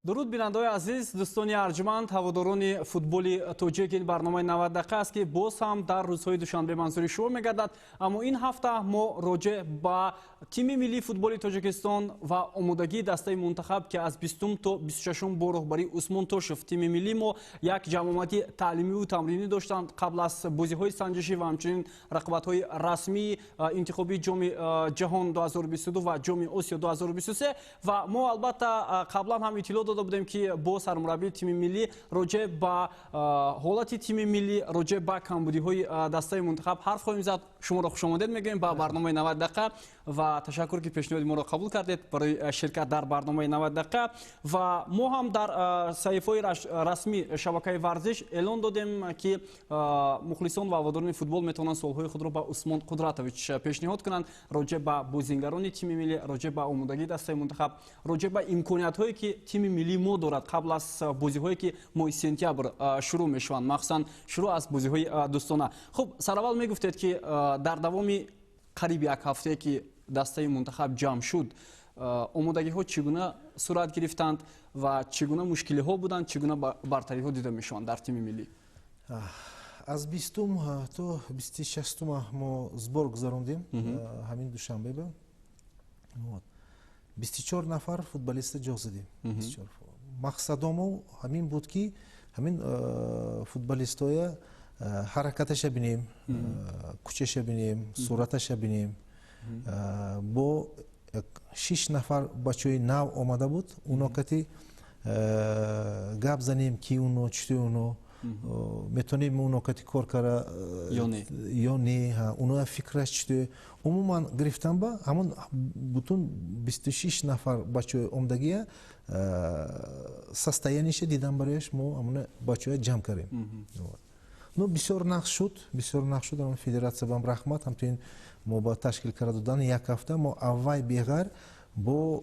дуруд бинандаои азиз, дӯстони арҷманд, ҳаводорони футболи тоҷик, ин барномаи 90 дақиқа аст ки боз ҳам дар рӯзҳои душанбе манзури шумо мегардад. Аммо ин ҳафта мо роҷеъ ба тими миллии футболи Тоҷикистон ва омодагии дастаи мунтахаб ки аз 20 то 26 бо роҳбарии Усмон Тошев тими миллии мо як ҷамъомати таълимиву тамринӣ доштанд қабл аз бозиҳои санҷишӣ ва ҳамчунин рақобатҳои расмии интихоби ҷоми ҷаҳон 2022 ва ҷоми Осиё 2023 ва мо албатта қаблан ҳам иттилоъ дода будем ки бо сармураббии тими миллӣ роҷеъ ба ҳолати тими миллӣ, роҷеъ ба камбудиҳои дастаи мунтахаб ҳарф хоҳем зад. Шуморо хушомадед мегӯем ба барномаи 90 дақиқа ва ташаккур ки пешниҳоди моро қабул кардед барои ширкат дар барномаи 90 дақиқа. ва мо ҳам дар саҳифаҳои расмии шабакаи варзиш эълон додем ки мухлисон ва ҳаводорони футбол метавонанд суолҳои худро ба Усмон Қудратович пешниҳод кунанд роҷеъ ба бозингарони тими миллӣ, роҷеъ ба омодагии дастаи мунтахаб, роҷеъ ба имкониятҳое ки тими миллии мо дорад қабл аз бозиҳое ки моҳи сентябр шурӯъ мешаванд, махсусан шурӯъ аз бозиҳои дӯстона. Хуб, сараввал мегуфтед ки дар давоми қариб як ҳафтае ки дастаи мунтахаб ҷамъ шуд, омодагиҳо чӣ гуна сурат гирифтанд ва чӣ гуна мушкилиҳо буданд, чӣ гуна бартариҳо дида мешаванд дар тими миллӣ? аз 20 то 26 мо сбор гузарондем ҳамин душанбе. 24 нафар футболиста ҷо задем. мақсадомо ҳамин буд ки ҳамин футболистоя ҳаракаташа бинем, кӯчаша бинем, сураташа бинем. бо 6 нафар бачаҳои нав омада буд. Уно кати гап занем ки уно чутои уно метонем уно кати кор кара ё не, уно фикраш чутое. умуман гирифтан ба ҳамон бутун 26 нафар бачаҳои омдагия состояниеша дидан барояш мо ҳамона бачаҳоя ҷамъ кардем. ну бисёр нақс шуд, ҳамон федератсия бам раҳмат, ҳамчунин мо ба ташкил кара додан як ҳафта мо аввай беғайр бо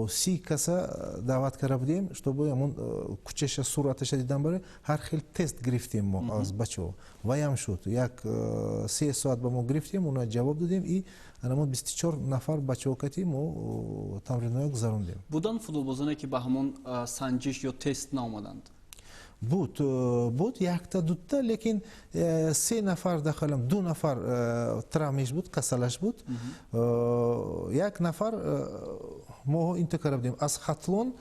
30 каса даъват кара будем, чтобы ҳамон кӯчаша сураташа дидан барои ҳар хел тест гирифтем мо аз бачаҳо. ваям шуд як 3 соат ба мо гирифтем, оно ҷавоб додем и ҳамон 24 нафар бачаҳо кати мо тамриноя гузарондем. Буданд футболбозоне ки ба ҳамон санҷиш ё тест наомаданд? буд якта дутта, лекин 3 нафар дахалам, 2 нафар травмеш буд, касалаш буд. як нафар мо инта кара будем аз хатлон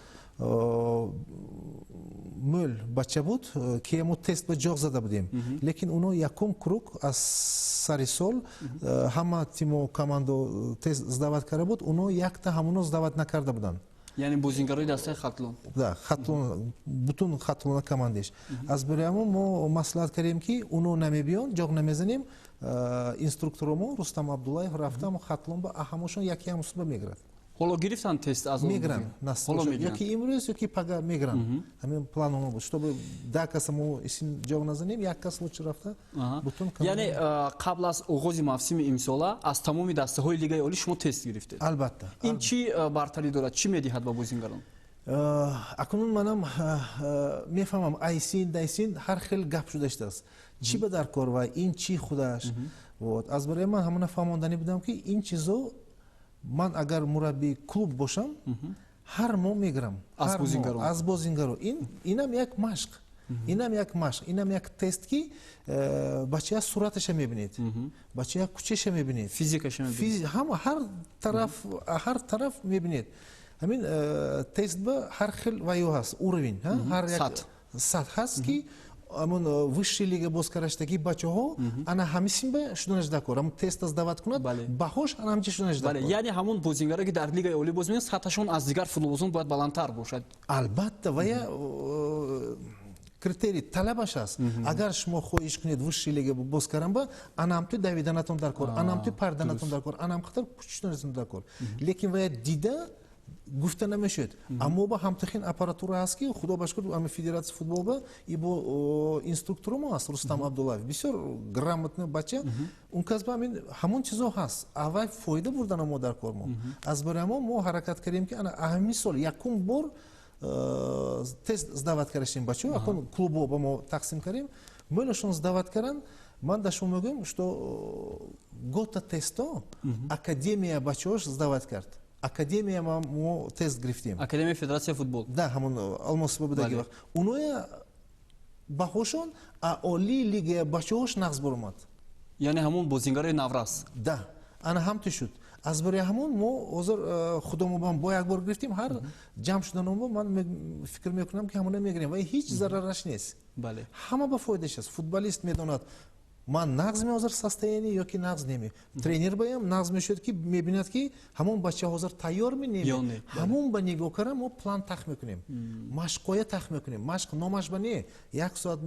мӯл бача буд ки мо тест ба ҷоғ зада будем, лекин уно якум круг аз сари сол ҳама тимо командо тест сдават кара буд, уно якта ҳамуно сдават накарда буданд. яъне бозингарои дастаи хатлон? Да, хатлон, бутун хатлона командеш. аз бароямо мо маслиҳат кардем ки уно намебиён, ҷоғ намезанем. инструкторомо Рустам Абдуллаев рафта мо хатлон ба ҳамошон яки ҳам суба мегирад. ҳоло гирифтанд тест аз мегиранд, ёки имрӯз ёки пага мегиранд. ҳамин планомо буд, чтобы да каса мо исм ҷоғ назанем, як кас лучи рафта бутун команда. яъне қабл аз оғози мавсими имсола аз тамоми дастаҳои лигаи олӣ шумо тест гирифтед? албатта. ин чӣ бартарӣ дорад, чӣ медиҳад ба бозингарон? акнун манам мефаҳмам айсин дайсин ҳар хел гап шуда шудааст. чӣ ба дар кор вай, ин чӣ худаш. аз барои ман ҳамона фаҳмонданӣ будам ки ин чизо ман агар мураббии клуб бошам ҳар моҳ мегирам аз бозингаро. инам як машқ, инам як тест ки бачаҳа сураташа мебинед, бачаҳа кӯчаша мебинед, физикаша мебинед, ҳар тараф мебинед. ҳамин тест ба ҳар хел вайо ҳаст, уровень ҳар як сатҳ ҳаст ки амон высший лига бозкараштаги бачаҳо ана ҳамисин ба шуданаш дакор, ҳамон тест аз дават кунад баҳош ана ҳамчи шуданаш дакор. яъне ҳамон бозингаро ки дар лигаи олӣ боз меоянд сатҳашон аз дигар футболбозон бояд баландтар бошад. албатта вая критерий талабаш аст. агар шумо хоҳиш кунед высший лига бозкарам ба анамту давиданатон дар кор, анамту парданатон дар кор, анамқадар кӯчишданатон дар кор. лекин вая дида гуфта намешуд. аммо ба ҳамтахин аппаратура ҳаст ки худо ба шукр ами федератсия футбол ба и бо инструкторум ҳаст Рустам Абдуллаев, бисёр грамотный бача. он кас ба ҳамон чизо ҳаст. аввай фоида бурдана мо дар кор мо. аз барои мо ҳаракат кардем ки ана ҳамин сол якум бор тест сдават кардем бачаҳо, акун клубо ба мо тақсим кардем. мӯлашон сдават карданд. ман да шумо мегӯям, что гота тесто академия бачаҳош сдават кард. академия мо тест гирифтем. Академия Федерация футбол. Да, ҳамон алмос бобидagi вақт. Уноя баҳошон а оли лига бачаҳош нағз боромад. Яъне ҳамон бозингарои наврас. Да, ана ҳамти шуд. Аз барои ҳамон мо ҳозир худомон бо як бор гирифтем, ҳар ҷамъ шуданон ман фикр мекунам ки ҳамона мегирем ва ҳеҷ зарараш нест. Бале. Ҳама ба фоидааш аст. Футболист медонад ман нағз меҳозир состояние ё ки нағз неми. Тренер баям нағз мешуд ки мебинад ки ҳамон бача ҳозир тайёр менеми. ҳамон ба нигоҳ кардам мо план тах мекунем. Машқоя тах мекунем. Машқ номаш ба не. Як соат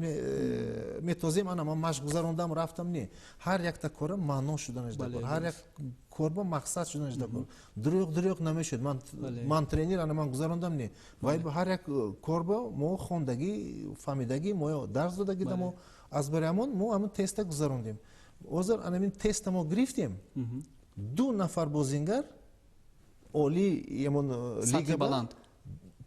метозем ана ман машқ гузарондам рафтам не. Ҳар якта кора маъно шуданаш дакор. Ҳар як корба мақсад шуданаш дакор. Дуруғ намешуд. Ман тренер ана ман гузарондам не. Вай ҳар як корба мо хондаги, фаҳмидаги, мо дарс додаги дамо аз барои ҳамон мо ҳамон теста гузарондем. Ҳозир анамин теста мо гирифтем. 2 нафар бозингар оли ҳамон лига баланд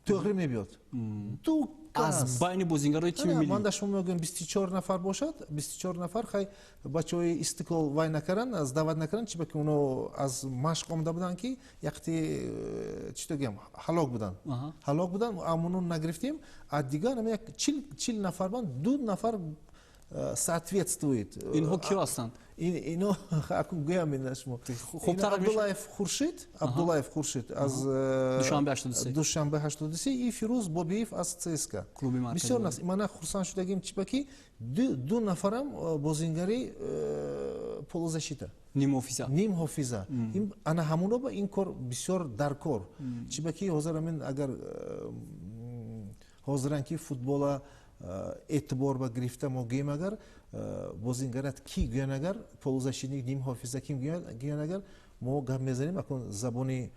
тоғри мебиёд. 2 аз байни бозингарои тими миллӣ. Ман да шумо мегӯям 24 нафар бошад. 24 нафар хай бачаҳои Истиқлол вай накардан, аз даъват накардан, чӣ баки оно аз машқ омада буданд ки якти чӣ то гӯям ҳалок буданд. Ҳалок буданд, амоно нагирифтем. А дигар ҳама як 40 нафар банд, 2 нафар соответствует. Инҳо киё ҳастанд? Ино акун гӯям мена шумо. Абдуллаев Хуршид аз Душанбе 83 и Фирӯз Бобиев аз ЦСКА. Бисёр нас мана хурсанд шудагим чӣ баки 2 нафарам бозингари полузащита. Ним ҳофиза. Ана ҳамоно ба ин кор бисёр даркор. Чӣ баки ҳозир амин агар ҳозиран ки футбола эътибор ба гирифта мо гӯем агар бозингарат ки гӯян агар полузащитник ним ҳофиза ким гӯян агар мо гап мезанем акун забони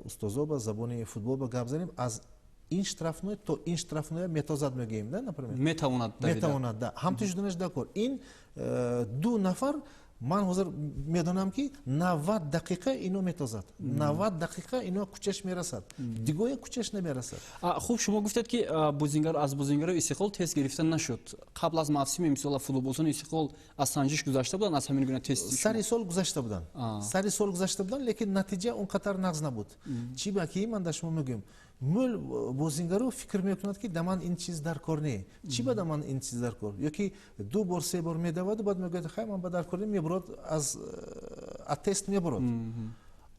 устозо ба забони футбол ба гап занем аз ин штрафной то ин штрафной метозад мегӯем да например метавонад да ҳамти шуданаш дакор ин 2 нафар ман ҳозир медонам ки 90 дақиқа ино метозад 90 дақиқа ино кучаш мерасад дигоя кучаш намерасад. Хуб шумо гуфтед ки аз бозингарои Истиқлол тест гирифта нашуд. Қабл аз мавсими мисола футболбозони Истиқлол аз санҷиш гузашта буданд, аз ҳамин гуна тест сари сол гузашта буданд лекин натиҷа он қатар нағз набуд. Чӣ баки ман да шумо мегӯям мӯл бозингаро фикр мекунад ки да ман ин чиз даркор не. Чӣ ба да ман ин чиз даркор? Ё ки 2 бор 3 бор медавад баъд мегӯяд хай ман ба даркор мебурад аз тест мебурад.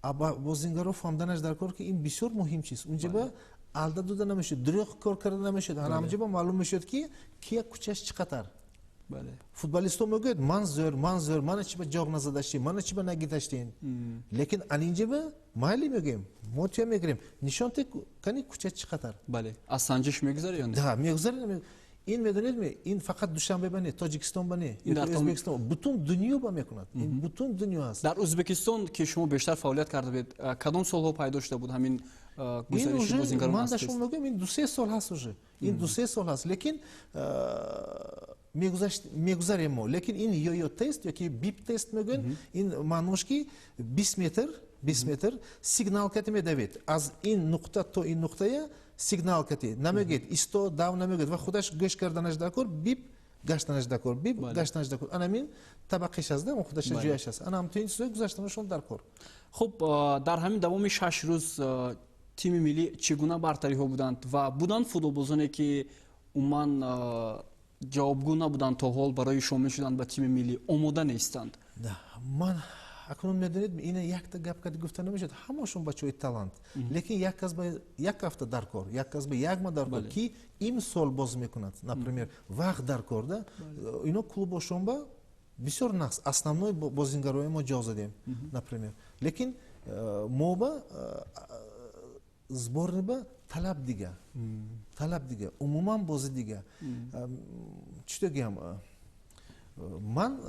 А ба бозингаро фаҳмиданаш даркор ки ин бисёр муҳим чиз. Унҷа ба алда дода намешуд, дуруғ кор карда намешуд. Ҳамҷа ба маълум мешуд ки кия кучаш чӣ қатар. Футболистҳо мегӯяд ман зӯр, мана чӣ ба ҷоғ назадаштем, мана чӣ ба нагидаштем. Лекин анинҷа ба майли мегӯем, мо тӯя мегирем. Нишонте кани куча чӣ қатар. Бале. Аз санҷиш мегузари ё не? Да, мегузари. Ин медонедме, ин фақат Душанбе ба не, Тоҷикистон ба не, Ӯзбекистон, бутун дунё ба мекунад. Ин бутун дунё аст. Дар Ӯзбекистон ки шумо бештар фаъолият карда бед, кадом солҳо пайдо шуда буд ҳамин гузариши бозингарон? Ман да шумо мегӯям ин 2-3 сол ҳаст уже. Ин 2-3 сол ҳаст, лекин мегузарем мо. Лекин ин ё тест ёки бип тест мегӯянд, ин маънош ки 20 метр сигналкати медавед. Аз ин нуқта то ин нуқтая сигналкати намегӯяд, исто дав намегӯяд ва худаш гӯш карданаш дакор, бип гаштанаш дакор, бип гаштанаш дакор. Анамин табақиш аст да, он худаш ҷояш аст. Анам то ин чизо гузаштанашон дакор. Хуб, дар ҳамин давоми 6 рӯз тими миллӣ чӣ гуна бартариҳо буданд ва буданд футболбозоне ки умуман ҷавобгӯ набуданд то ҳол барои шомил шудан ба тими миллӣ омода нестанд. Да, ман акнун медонед ина якта гап кади гуфта намешуд, ҳамашон бачаҳои талант. Лекин як кас ба як ҳафта даркор, як кас ба як ма даркор ки имсол боз мекунад. Например, вақт даркор да. Ино клубошон ба бисёр нақс основной бозингарои мо ҷо задем, например. Лекин мо ба зборни ба талаб дига. Умуман бози дига. Чӣ то гӯям? Ман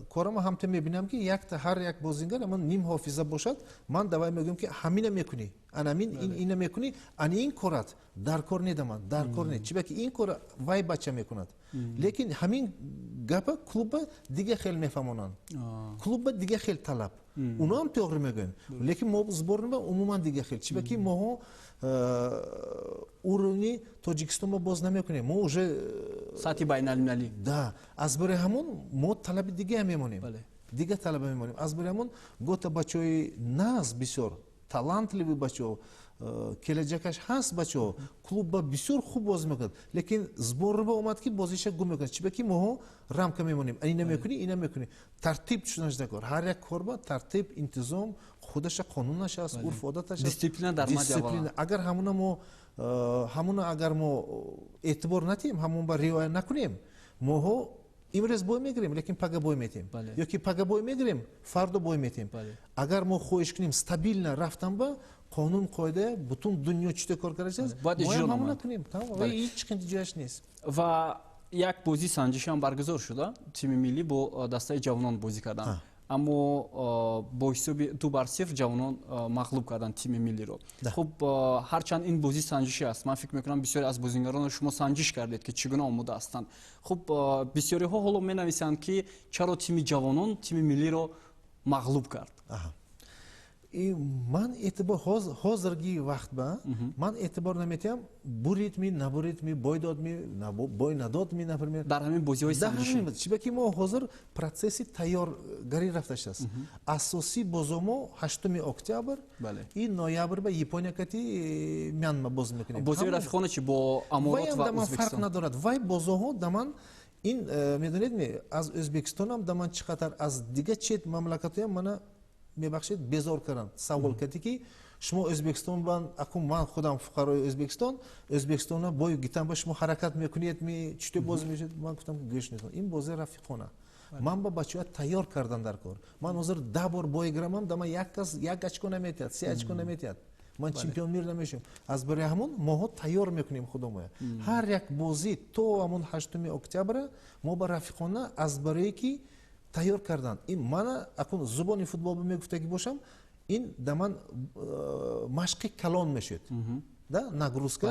корама ҳамта мебинам ки ҳар як бозингар ман ним ҳофиза бошад, ман давай мегӯям ки ҳамина мекунӣ, анамин ина мекунӣ, ани ин корат даркор недаман, даркор не. Чӣ баки ин кора вай бача мекунад. Лекин ҳамин гапа клубба дига хел мефаҳмонанд. Клубба дига хел талаб. Уно ҳам тоғри мегӯянд. Лекин мо зборниба умуман дига хел. Чӣ баки моҳо уровни Тоҷикистон мо боз намекунем. Мо уже сатҳи байналмилалӣ. Да, аз барои ҳамон мо талаби дига мемонем. Дига талаба мемонем. Аз барои ҳамон гота бачаҳои нағз бисёр талантливый бачо келаҷакаш ҳаст бачо клубба бисёр хуб бозӣ мекунад лекин сборба омад ки бозиша гум мекунад чибаки моҳо рамка мемонем ина мекунӣ ина мекунӣ тартиб шунаш накор ҳар як корба тартиб интизом худаша қонунаш аст урф одаташ аст дисциплина дар дисциплина агар ҳамуна агар мо эътибор натиҳем ҳамон ба риоя накунем моҳо имрӯз бой мегирем лекин пага бой метем ёки пага бой мегирем фардо бой метем агар мо хоҳиш кунем стабилна рафтан ба қонун қоида бутун дунё чуте кор кардаст моҳам ҳамона кунем ҳеҷ қинди ҷояш нест ва як бозӣ санҷишам баргузор шуда тими миллӣ бо дастаи ҷавонон бозӣ кардан аммо бо ҳисоби 2-0 ҷавонон мағлуб кардан тими миллиро хуб ҳарчанд ин бозӣ санҷишӣ аст ман фикр мекунам бисёре аз бозигарони шумо санҷиш кардед ки чӣ гуна омода ҳастанд хуб бисёриҳо ҳоло менависанд ки чаро тими ҷавонон тими миллиро мағлуб кард ман эътибор ҳозирги вақт ба ман эътибор наметиҳам бу ритми набу ритми бой додми бой надодми например дар ҳамин бозиҳои санҷишӣ чибаки мо ҳозир процесси тайёргарӣ рафташааст асосӣ бозомо 8 октябр и ноябр ба япония кати мянма бозӣ мекунем бозиҳои рафиқона чи бо аморот ва ӯзбекистон фарқ надорад вай бозоҳо даман ин медонед аз ӯзбекистонам даман чӣ қатар аз дига чет мамлакатоям мана мебахшед безор карданд савол кардӣ ки шумо O'zbekiston bilan акум ман худам фуқарои O'zbekistonna бой гитан ба шумо ҳаракат мекунед ми чуте боз мешед ман гуфтам гӯш нестон ин бози рафиқона ман ба бачаҳо тайёр кардан дар кор ман ҳозир 10 бор бой гирамам дама як очко наметиҳад 3 очко наметиҳад ман чемпион мир намешавам аз барои ҳамон моҳо тайёр мекунем худомоя ҳар як бозӣ то ҳамон 8 октябра мо ба рафиқона аз барое ки тайёр кардан ин мана акун зубони футбол мегуфта ки бошам ин да ман машқи калон мешед да нагрузка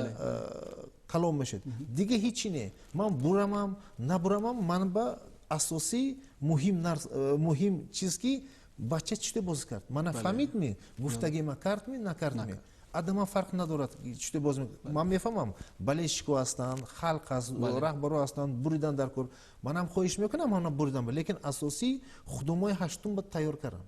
калон мешед дига ҳичи не ман бурамам набурамам ман ба асосӣ муҳим чиз ки бача чуте бозӣ кард мана фаҳмидми гуфтагима кардми накардми адама фарқ надорад чуте бозӣ ман мефаҳмам балешико ҳастанд халқ аст раҳбаро ҳастанд буридан дар кор манам хоҳиш мекунам ҳамна буридан лекин асосӣ худумои ҳаштум ба тайёр кардам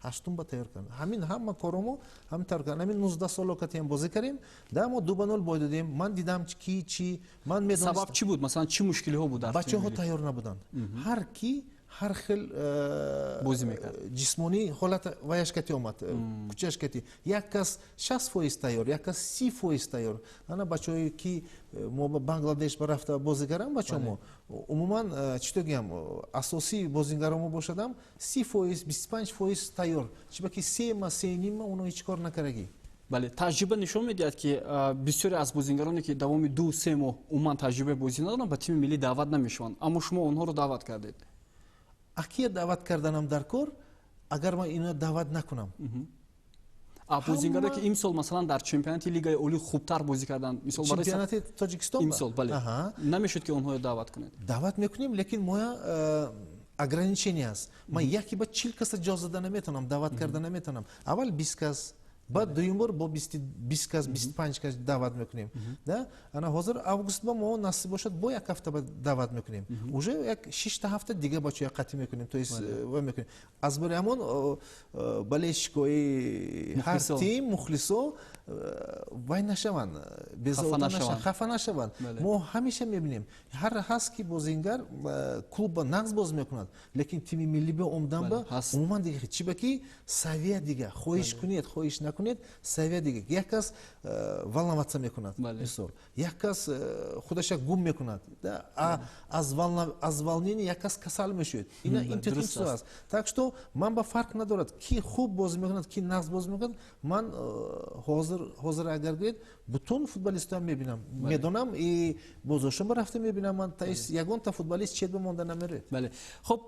ҳаштум ба тайёр кардам ҳамин ҳама коромо ҳамин тайёр кардам ҳамин 19 сола катиам бозӣ кардем да мо 2-0 бой додем ман дидам ки чӣ ман медонистам сабаб чӣ буд масалан чӣ мушкилиҳо буд бачаҳо тайёр набуданд ҳар ки ҳар хел бозӣ мекард ҷисмонӣ ҳолат ваяш кати омад кучаш кати як кас 60% тайёр як кас 30% тайёр ана бачаҳое ки мо ба Бангладеш ба рафта бозӣ кардам бачаҳо мо умуман чӣ то гӯям асосии бозигаромо бошадам 30% 25% тайёр чибаки 3-3.5 оно ҳеҷ кор накардаги бале таҷриба нишон медиҳад ки бисёре аз бозигароне ки давоми 2-3 моҳ умуман таҷрибаи бозӣ надоранд ба тими миллӣ даъват намешаванд аммо шумо онҳоро даъват кардед акия даъват карданам дар кор агар ман ино даъват накунам бозигаре ки имсол масалан дар чемпионати лигаи оли хубтар бозӣ кардан мисол барои чемпионати Тоҷикистон имсол бале намешуд ки онҳоро даъват кунед даъват мекунем лекин моя ограничение аст ман яке ба 40 каса ҷо зада наметавонам даъват карда наметавонам аввал 20 кас баъд дуюм бор бо 20 кас 25 кас даъват мекунем да ана ҳозир август ба мо насиб бошад бо як ҳафта даъват мекунем уже як 6 ҳафта дига бачаҳо қатъӣ мекунем то есть ва мекунем аз барои ҳамон бале шикои ҳар тим мухлисо вай нашаванд безовта нашаванд хафа нашаванд мо ҳамеша мебинем ҳар ҳаст ки бозингар клубба нағз бозӣ мекунад лекин тими миллӣ ба омдан ба умуман дига чӣ ба ки савия дига хоҳиш кунед хоҳиш накунед савия дига як кас волноваться мекунад мисол як кас худаша гум мекунад аз волнение як кас касал мешавад ин чизо аст так что ман ба фарқ надорад ки хуб бозӣ мекунад ки нағз бозӣ мекунад ман ҳозир агар гӯед бутун футболистоам мебинам медонам и бозошон ба рафта мебинам ман таис ягонта футболист чет бимонда намеред бале хуб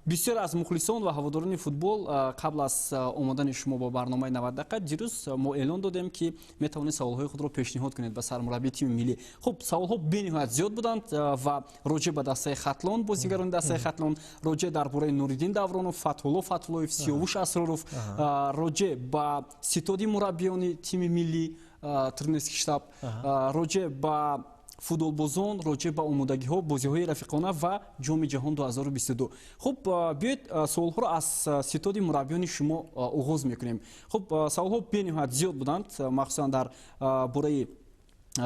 бисёр аз мухлисон ва ҳаводорони футбол қабл аз омадани шумо ба барномаи 90 дақиқа дирӯз мо эълон додем ки метавонед саволҳои худро пешниҳод кунед ба сармураббии тими миллӣ хуб саволҳо бениҳоят зиёд буданд ва роҷеъ ба дастаи хатлон бозигарони дастаи хатлон роҷеъ дар бораи Нуриддин Давронов Фатҳуллоев Сиёвуш Асроров роҷеъ ба ситоди мураббиёни тими миллӣ тренерский штаб роҷеъ ба футболбозон роҷеъ ба омодагиҳо бозиҳои рафиқона ва ҷоми ҷаҳон 2022. Хуб биёед суолҳоро аз ситоди мураббиёни шумо оғоз мекунем. Хуб саволҳо бениҳоят зиёд буданд, махсусан дар бораи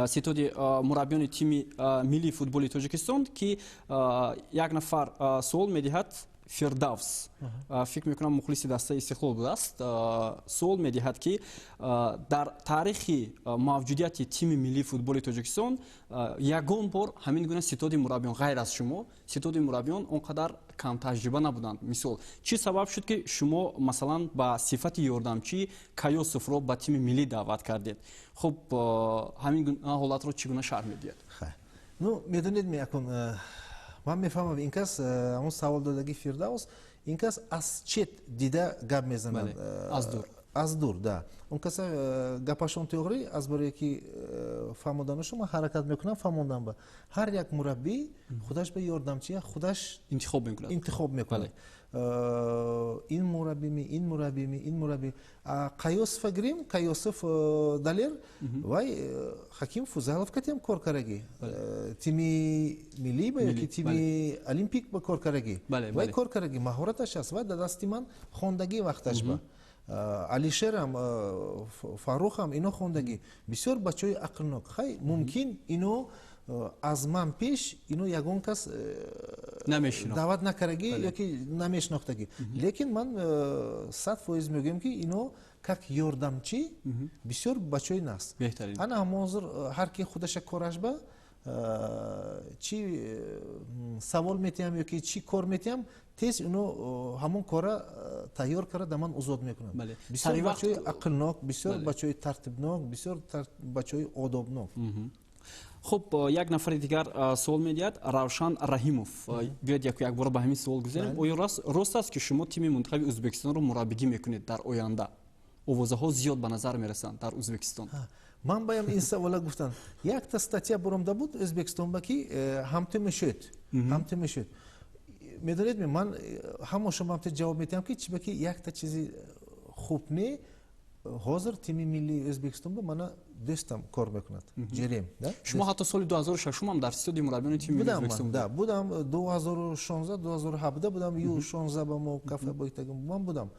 ситоди мураббиёни тими миллии футболи Тоҷикистон ки як нафар суол медиҳад. Фирдавс фикр мекунам мухлиси дастаи Истиқлол будааст. Суол медиҳад ки дар таърихи мавҷудияти тими миллии футболи Тоҷикистон ягон бор ҳамин гуна ситоди мураббиён ғайр аз шумо ситоди мураббиён он қадар камтаҷриба набуданд. Мисол чӣ сабаб шуд ки шумо масалан ба сифати ёрдамчӣ Кайосовро ба тими миллӣ даъват кардед? Хуб ҳамин гуна ҳолатро чӣ гуна шарҳ медиҳед? Ну медонед меякун ман мефаҳмам ин кас ҳамон савол додаги Фирдавс ин кас аз чет дида гап мезанад, аз дур да он каса гапашон тоғри аз барое ки фаҳмоданошу ман ҳаракат мекунам фаҳмондан ба ҳар як мураббӣ худаш ба ёрдамчия худаш интихоб мекунад. ин мураббими Кайосов гирем Кайосов далер вай Хаким Фузалов катем кор караги тими миллӣ ба ёки тими олимпик ба кор караги вай кор караги маҳораташ аст вай дадасти ман хондаги вақташ ба Алишерам Фарухам ино хондаги бисёр бачаҳои ақлнок хай мумкин ино аз ман пеш ино ягон кас даъват накараги ёки намешнохтаги лекин ман 100% мегӯям ки ино как ёрдамчӣ бисёр бачаҳои наст ана ҳамозир ҳар ки худаша кораш ба чӣ савол метиҳам ёки чӣ кор метиҳам тез ино ҳамон кора тайёр кара да ман узод мекунам. Бисёр бачаҳои ақлнок, бисёр бачаҳои тартибнок, бисёр бачаҳои одобнок. хуб як нафари дигар суол медиҳад Равшан Раҳимов. биёед як бора ба ҳамин суол гузарем. оё рост аст ки шумо тими мунтахаби Ӯзбекистонро мураббигӣ мекунед дар оянда? овозаҳо зиёд ба назар мерасанд дар Ӯзбекистон. ман баям ин савола гуфтам якта статья буромда буд Ӯзбекистон ба ки ҳамту мешуд медонед ман ҳамо шумамте ҷавоб метиҳам ки чӣ ба ки якта чизи хуб не ҳозир тими миллии Ӯзбекистон ба мана дӯстам кор мекунад ҷерем. шумо ҳатто соли 2006 ам дар ситоди мураббиёни тими миллии Ӯзбекистон будам 2016-2017 будам Ю16 ба мо кафе бойтагим ман будам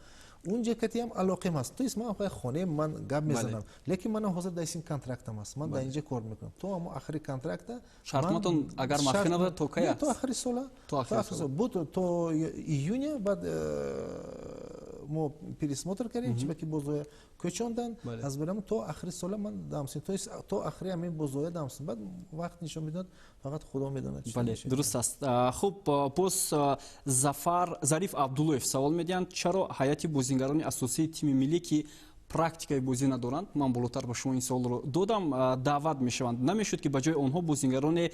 اونجا کتی هم علاقه است تو اسم من خانه من گپ میزنم لیکن من حاضر دایسین کنترکتم است من در اینجا کار میکنم تو هم آخری کنترکت شرطتون اگر مخفی نبود تو کی است تو آخری سال بود تو ایونی بعد ما пересмотр کردیم چی که بزرگ کوچاندن از برام تو آخری سال من دامسین تو آخری همین بزرگ دامسین بعد وقت نشون میداد فقط خدا میدونه چی بله درست است. خوب باز ظفر ظریف عبداللویف سوال میدن چرا هیئت بازیگران اساسی تیم ملی که практикаи бозӣ надоранд ман болотар ба шумо ин суолро додам даъват мешаванд намешуд ки ба ҷои онҳо бозигароне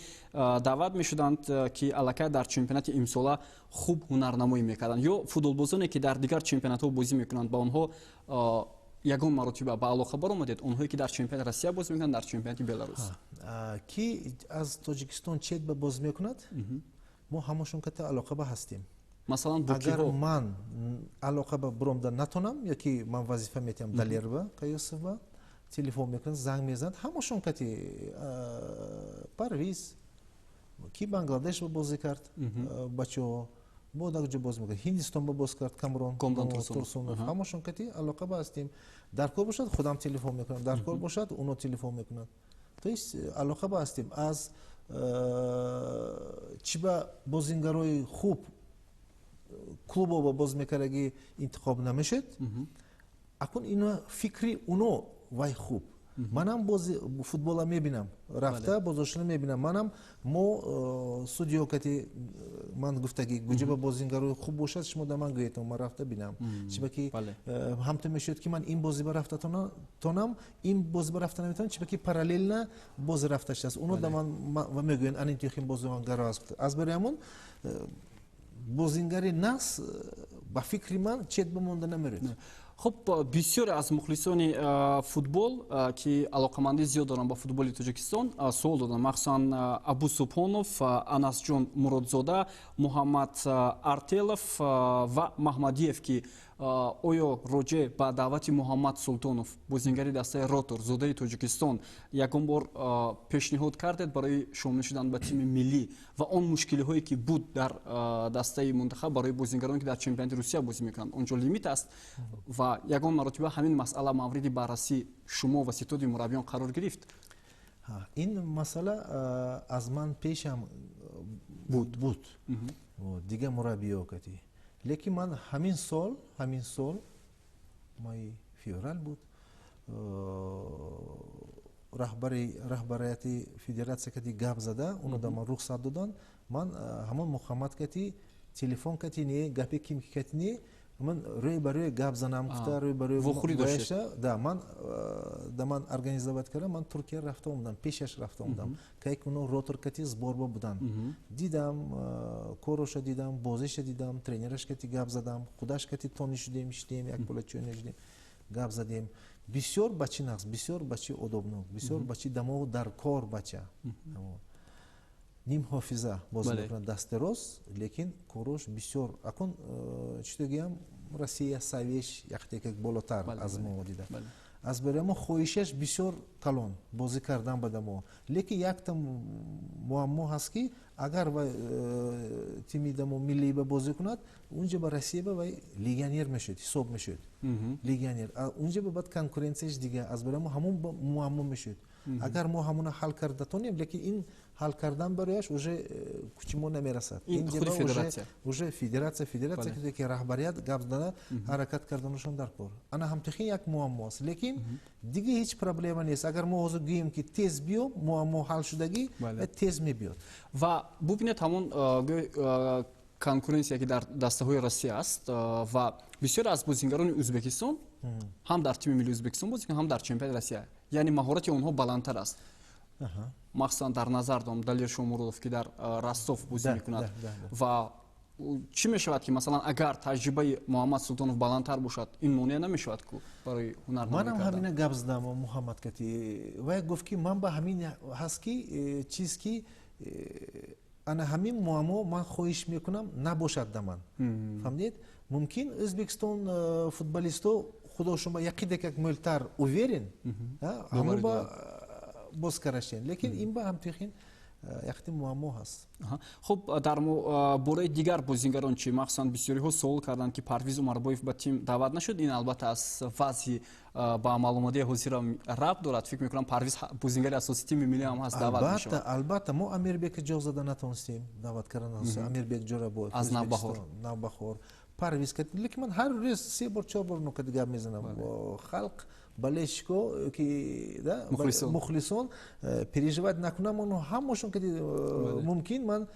даъват мешуданд ки аллакай дар чемпионати имсола хуб ҳунарнамоӣ мекарданд ё футболбозоне ки дар дигар чемпионатҳо бозӣ мекунанд ба онҳо ягон маротиба ба алоқа баромадед онҳое ки дар чемпионати Россия бозӣ мекунанд дар чемпионати Беларус ки аз Тоҷикистон чет ба бозӣ мекунад мо ҳамашон ката алоқа ба ҳастем. مثلا اگر من علاقه به برام در نتونم یکی من وظیفه میتونم دلیر با کایوسف با تلفن میکنم زنگ میزنم همشون کتی پرویز کی بنگلادش با بازی کرد بچه بود اگه بازی میکنه هندستان با باز کرد کامرون ترسونوف همشون کتی علاقه با هستیم در کار باشد خودم تلفن میکنم در کار باشد اونو تلفن میکنن تو علاقه با هستیم از چی با بازیگرای خوب клубо ба бозмекараги интихоб намешед акун ино фикри уно вай хуб манам бози футбола мебинам рафта бозошина мебинам манам мо судиё кати ман гуфтаги гуҷиба бозингарои хуб бошад шумо да ман гӯетам ман рафта бинам чибаки ҳамто мешуд ки ман ин бози ба рафта тонам ин бози ба рафта наметонам чибаки параллелна бози рафташ аст уно да ман мегӯянд ан интихим бозигаро аст аз барои ҳамон бозингари нас ба фикри ман чет бимонда намеред. خب بسیاری از مخلصان فوتبال که علاقمندی زیاد دارند با فوتبال تاجیکستان سوال دادن مخصوصا ابو سبحانوف، انس جان مرودزاده، محمد ارتلف و محمدیف که оё роҷе ба даъвати муҳаммад султонов бозингари дастаи ротор зодаи тоҷикистон ягон бор пешниҳод кардед барои шомил шудан ба тими миллӣ ва он мушкилиҳое ки буд дар дастаи мунтахаб барои бозингароне ки дар чемпионати русия бозӣ мекунанд онҷо лимит аст ва ягон маротиба ҳамин масъала мавриди баррасии шумо ва ситоди мураббиён қарор гирифт? ин масъала аз ман пешам буд дига мураббиё кати лекин ман ҳамин сол моҳи феврал буд раҳбарияти федератсия кати гап зада оно да ман рухсат додан ман ҳамон муҳаммад кати телефон кати не гапе ким ки кати не ман рӯй ба рӯй гап занам гуфта рӯй ба рӯй бояша да ман организоват кардам ман туркия рафта омадам пешаш рафта омадам кайки оно ротор кати сборба буданд дидам короша дидам бозиша дидам тренераш кати гап задам худаш кати тони шудем шидем як пола чой нешидем гап задем бисёр бачи нағз бисёр бачи одобнок бисёр бачи дамову дар кор бача ним ҳофиза бозӣ мекунад дасти рост лекин корош бисёр акун читогиам Россия савеш яхтекак болотар аз мо дида аз бери мо хоҳишаш бисёр калон бозӣ кардан ба дамо лекин якта муаммо ҳаст ки агар вай тими дамо миллӣ ба бозӣ кунад унҷа ба Россия ба вай легионер мешуд ҳисоб мешуд легионер унҷа ба баъд конкуренсияш дига аз бери мо ҳамон муаммо мешуд агар мо ҳамона ҳал карда тонем лекин ин ҳал кардан барояш уже кучи мо намерасад уже федератсия ки раҳбарият гап зада ҳаракат карданашон дар кор ана ҳамтихин як муаммо аст лекин дига ҳеҷ проблема нест агар мо ҳозир гӯем ки тез биё муаммо ҳал шудагӣ тез мебиёд ва бубинед ҳамон конкуренсия ки дар дастаҳои Россия аст ва бисёре аз бозингарони Ӯзбекистон ҳам дар тими миллии Ӯзбекистон бозӣ ҳам дар чемпионати Россия яъне маҳорати онҳо баландтар аст махсусан дар назар дорам Далер Шомуродов ки дар Ростов бозӣ мекунад ва чӣ мешавад ки масалан агар таҷрибаи Муҳаммад Султонов баландтар бошад ин монеъ намешавад ку барои ҳунарнамоӣ кардан? Манам ҳамина гап задам Муҳаммад кати вай гуфт ки ман ба ҳамин ҳаст ки чиз ки ана ҳамин муаммо ман хоҳиш мекунам набошад да ман фаҳмидед мумкин Ӯзбекистон футболисто худо шумо яқидекак мӯлтар уверен ҳамон ба боз карашен лекин ин ба ҳамтихин яхти муаммо ҳаст. хуб дар бораи дигар бозингарон чӣ махсусан бисёриҳо суол карданд ки Парвиз Умарбоев ба тим даъват нашуд ин албатта аз вазъи ба маълумоти ҳозирам рабт дорад фикр мекунам Парвиз бозингари асосии тими миллӣ ҳам ҳаст даъват мешавад албатта мо Амирбек ҷовзада натонистем даъват кардан Амирбек ҷорабод аз Навбаҳор Парвиз кад лекин ман ҳар рӯз 3 бор 4 бор нукати гап мезанам халқ балешко ки да мухлисон переживать накунам оно ҳамошон ки мумкин ман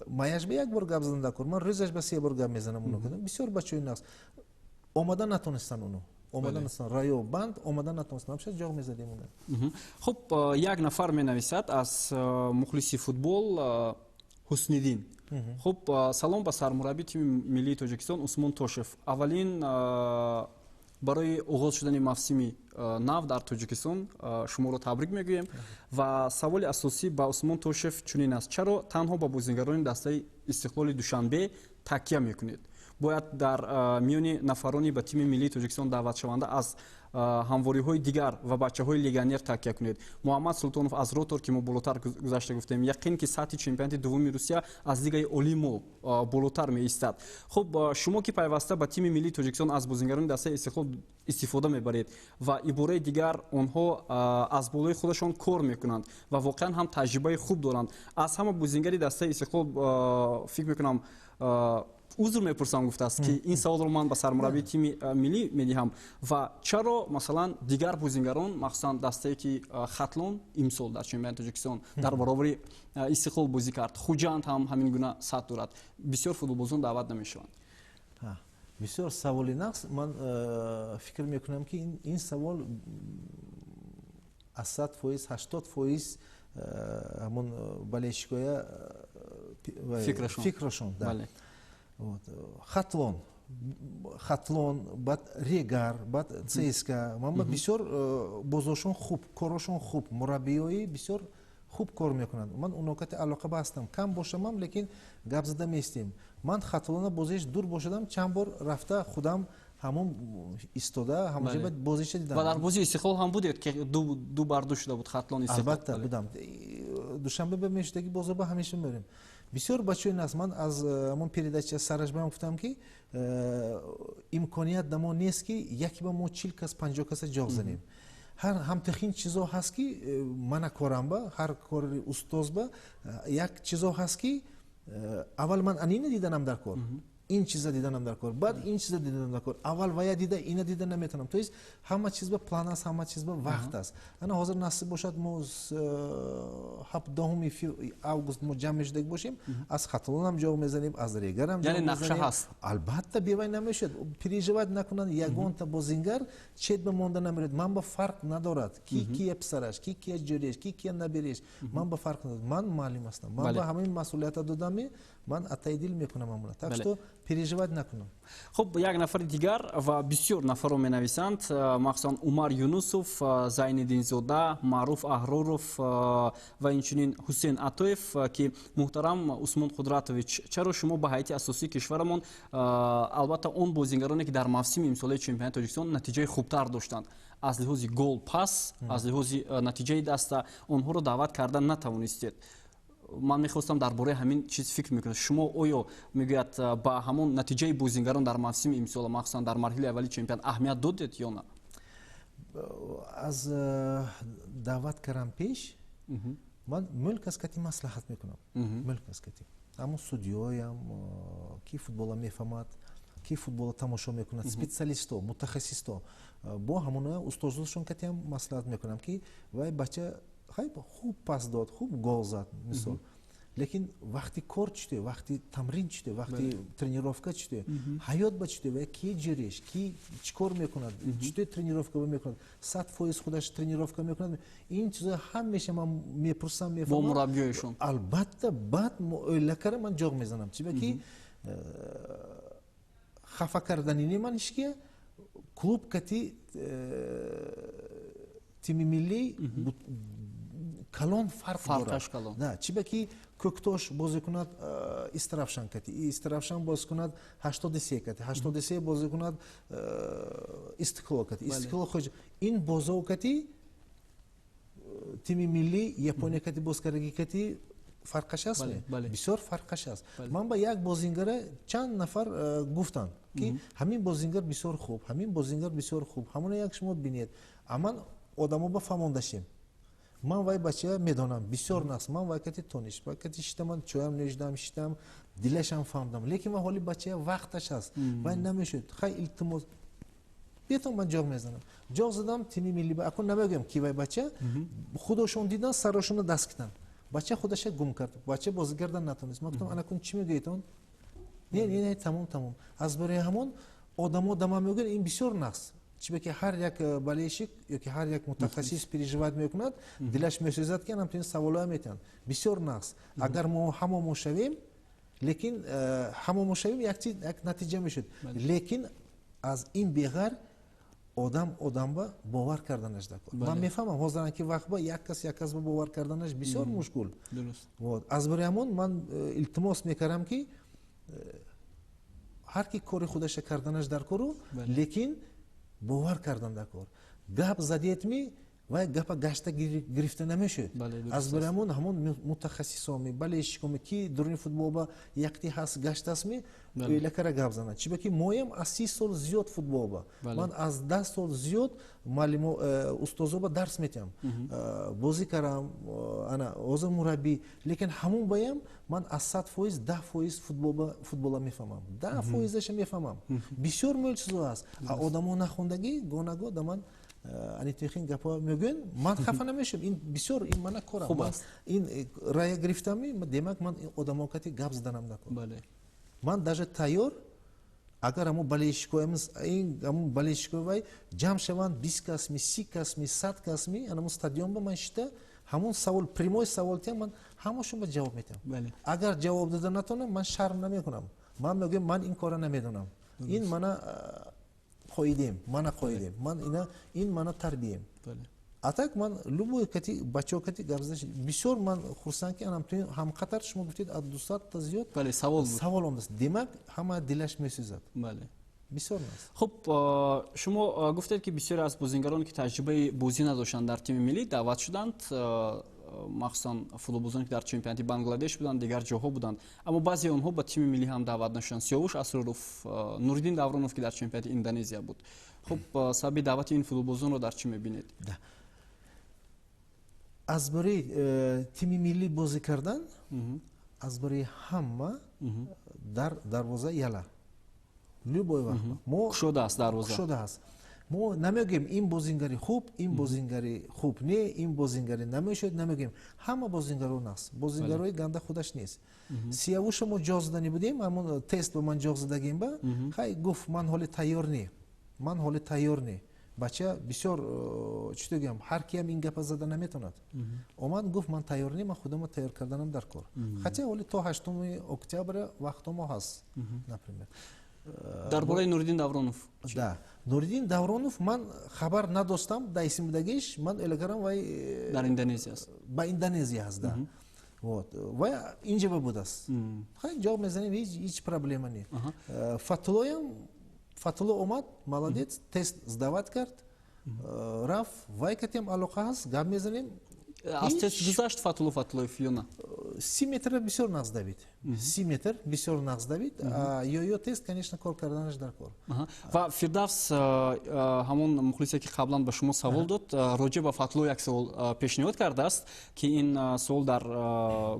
маяш ба як бор гап задан дакор ман рӯзаш ба 3 бор гап мезанам оно кадам бисёр бачаҳои нағз омада натонистан оно омада натонистан раё банд омада натонистан ҳамша ҷоғ мезадем оно. хуб як нафар менависад аз мухлиси футбол Ҳусниддин. хуб салом ба сармураббии тими миллии Тоҷикистон Усмон Тошев. Аввалин барои оғоз шудани мавсими нав дар Тоҷикистон шуморо табрик мегӯем ва саволи асосӣ ба Усмон Тошев чунин аст: чаро танҳо ба бозингарони дастаи Истиқлоли Душанбе такя мекунед? бояд дар миёни нафарони ба тими миллии Тоҷикистон даъватшаванда аз ҳамвориҳои дигар ва бачаҳои легионер такя кунед. Муҳаммад Султонов аз ротор ки мо болотар гузашта гуфтем яқин ки сатҳи чемпионати дуввуми Русия аз лигаи олии мо болотар меистад. хуб шумо ки пайваста ба тими миллии Тоҷикистон аз бозингарони дастаи Истиқлол истифода мебаред ва ибораи дигар онҳо аз болои худашон кор мекунанд ва воқеан ҳам таҷрибаи хуб доранд. аз ҳама бозингари дастаи Истиқлол фикр мекунам узр мепурсам гуфтааст ки ин саволро ман ба сармураббии тими миллӣ медиҳам ва чаро масалан дигар бозингарон махсусан дастае ки Хатлон имсол дар чемпионати Тоҷикистон дар баробари Истиқлол бозӣ кард, Хуҷанд ҳам ҳамин гуна сатҳ дорад, бисёр футболбозон даъват намешаванд. бисёр саволи нағз ман фикр мекунам ки ин савол аз 100% 80% ҳамон балешикоя фикрашон Хатлон бад Регар бад ЦСКА ман бисёр бозошон хуб корошон хуб мураббиёи бисёр خوب کار میکنند من اون نکات علاقه بستم کم باشم لیکن گپ زده میستیم من خطالانه بازیش دور باشدم چند بار رفته خودم همون ایستاده همونجا بعد بازیش دیدم و در بازی استقلال هم بودید که دو بار شده بود خطلان استقلال البته بودم دوشنبه به میشتگی بازار با همیشه میریم بسیار بچه‌ای ناس من از همون передача سرش بهم گفتم که امکانیت دما نیست که یکی با ما 40 کس 50 کس جا بزنیم هر هم تخین چیزا هست که من کارم با هر کار استاد با یک چیزا هست که اول من اینو دیدنم در کار این چیزا دیدنم در کار بعد این چیزا دیدنم در کار اول ویا دیده اینو دیدن نمیتونم تو است همه چیز به پلان است همه چیز به وقت است انا حاضر نصیب باشد ما 17 август ما جمع شده باشیم از خطلان هم جا میزنیم از ریگر هم یعنی نقشه هست البته بیوای نمیشد پریژواد نکنن یگان تا بازینگر چت به مونده نمیرد من با فرق ندارد کی پسرش کی جوریش کی نبریش من با فرق ندارد من معلم هستم من با همین مسئولیت دادم من اتایدیل میکنم امروز так переживать نکنم خب یک نفر دیگر و بسیار نفر رو می‌نویسند مخصوصا عمر یونوسوف زین‌الدین زاده معروف احروروف و اینچنین حسین عطویف که محترم عثمان قدرتویچ چرا شما به هیئت اساسی کشورمون البته اون بازیگرانی که در موسم امسال چمپیونات تاجیکستان نتیجه خوبتر داشتند از لحاظ گل پاس از لحاظ نتیجه دست اونها رو دعوت کردن نتوانستید من میخواستم درباره همین چیز فکر میکنم شما آیا میگوید با همون نتیجه بازیگران در موسم امسال مخصوصا در مرحله اولی چمپیون اهمیت دادید یا نه از دعوت کردم پیش من ملک از کتی مصلحت میکنم ملک از کتی اما سودیویم کی فوتبال میفهمد کی فوتبال تماشا میکند سپیشالیست متخصص با همون استادشون کتی هم مصلحت میکنم که وای بچه خیلی خوب پاس داد خوب گل زد مثلا لیکن وقتی کار شده وقتی تمرین شده وقتی ترنیروفکا شده حیات بچه و کی جریش کی چیکار میکند چطور ترنیروفکا میکند 100% خودش ترنیروفکا میکند این چیزا همیشه من میپرسم میفهمم با مربیایشون البته بعد لکر من جوق میزنم چی که خفا کردنی منش که کلوب کتی تیم ملی کلان فرقش کلان نه چی بکی کوکتوش بازی کند استرافشان کتی استرافشان بازی کند 83 کتی 83 بازی کند استقلال کتی استقلال خوش این بازو کتی تیم ملی یپونیا کتی بازکردگی کتی فرقش است بسیار فرقش است من با یک بازیگر چند نفر گفتن که همین بازیگر بسیار خوب همین بازیگر بسیار خوب همون یک شما ببینید اما آدمو با فهموندشیم من وای بچه میدونم بسیار ناس من وقتی تونیش وقتی شتم چوام نوشدم شتم دلشم فهمیدم لیکن من حالی بچه وقتش است و نمیشد خیلی التماس بیتون من جواب میزنم جواب زدم تیم ملی با اكون نمیگم کی وای بچه خودشون دیدن سرشون دست کردن بچه خودش گم کرد بچه بازیگردن نتونست من گفتم انا کن چی میگیتون نه تمام از برای همون آدمو دما میگن این بسیار ناس چی که هر یک بالشیک یا که هر یک متخصص переживать میکند دلش میسوزد که نمیتونه سوالا میتن بسیار نقص اگر ما همه شویم لیکن همه شویم یک نتیجه میشد لیکن از این بغیر آدم با باور کردنش دکار من میفهمم حاضرن که وقت با یک کس با باور کردنش بسیار مشکل درست از برای همون من التماس میکردم که هر کی کار خودش کردنش در کارو لیکن باور کردن در کار گپ زدیت می و گپ گشته گرفته نمیشه از برامون همون متخصصامی بالشیکامی کی درون فوتبال با یکتی هست گشته است می لکر گپ زنه چی که مویم از 30 سال زیاد فوتبال با من از 10 سال زیاد معلم استادو با درس میتم بازی کردم انا اوز مربی لیکن همون بایم من از 100% 10% فوتبال میفهمم 10%ش میفهمم بسیار ملچ است آدمو نخوندگی گوناگو دمن انی تخین گپا میگن من خفه نمیشم این بسیار این من کارم خوب است این رای گرفتم می دمک من آدمو کتی گپ زدنم نکن بله من даже تیار اگر همون بالشیکویمز این همون بالشیکوی جمع شوند 20 کس می 30 کس می 100 کس می همون استادیوم با من شده همون سوال پریموی سوال تیم من همشون به جواب میدم بله اگر جواب دادن نتونم من شرم نمیکنم من میگم من این کارو نمیدونم این من قایدیم من قایدیم من این من تربیتم А так ман любой кати бачо кати гавзаш бисёр ман хурсанд ки анам туин ҳам қатар шумо гуфтед аз 200 та зиёд бале савол омадаст. Демак ҳама дилаш месӯзад. бале бисёр нас. хуб шумо гуфтед ки бисёре аз бозингароне ки таҷрибаи бозӣ надоштанд дар тими миллӣ даъват шуданд, махсусан футболбозоне ки дар чемпионати Бангладеш буданд, дигар ҷоҳо буданд, аммо баъзе онҳо ба тими миллӣ ҳам даъват нашуданд. Сиёвуш Асроров, Нуриддин Давронов ки дар чемпионати Индонезия буд. хуб сабаби даъвати ин футболбозонро дар чӣ мебинед? аз барои тими миллӣ бозӣ кардан аз барои ҳама дар дарвоза яла любой вақт мо кушодааст дарвоза кушодааст. мо намегӯем ин бозингари хуб, ин бозингари хуб не, ин бозингари намешуд, намегӯем. ҳама бозингарон аст. Бозингарои ганда худаш нест. Сиявуша мо ҷоғ задани будем, ҳамон тест ба ман ҷоғ задагем ба, хай гуфт ман ҳоли тайёр не. Ман ҳоли тайёр не. Бача бисёр чӣ дегӯям, ҳар киам ин гапа зада наметавонад. Омад гуфт ман тайёр не, ман худам тайёр карданам дар кор. Хотя ҳоли то 8 октябр вақто мо ҳаст, например. дар бораи Нуриддин Давронов. Да, Нуриддин Давронов ман хабар надоштам да исмидагиш, ман элагарам вай дар Индонезия аст. Ба Индонезия аст, да. Вот. Вай инҷа будааст. Хай ҷавоб мезанем, ҳеҷ проблема не. Фатулоям Фатуло омад, молодец, тест сдават кард, рафт, вай катем алоқа ҳаст, гап мезанем. аз тест гузашт Фатулоев ё на? 30 метр бисёр нағз давид. 30 метр бисёр нағз давид. Ё тест, конечно, кор карданаш дар кор. Ва Фирдавс ҳамон мухлисе ки қаблан ба шумо савол дод, роҷа ба Фатуло як савол пешниҳод кардааст ки ин савол дар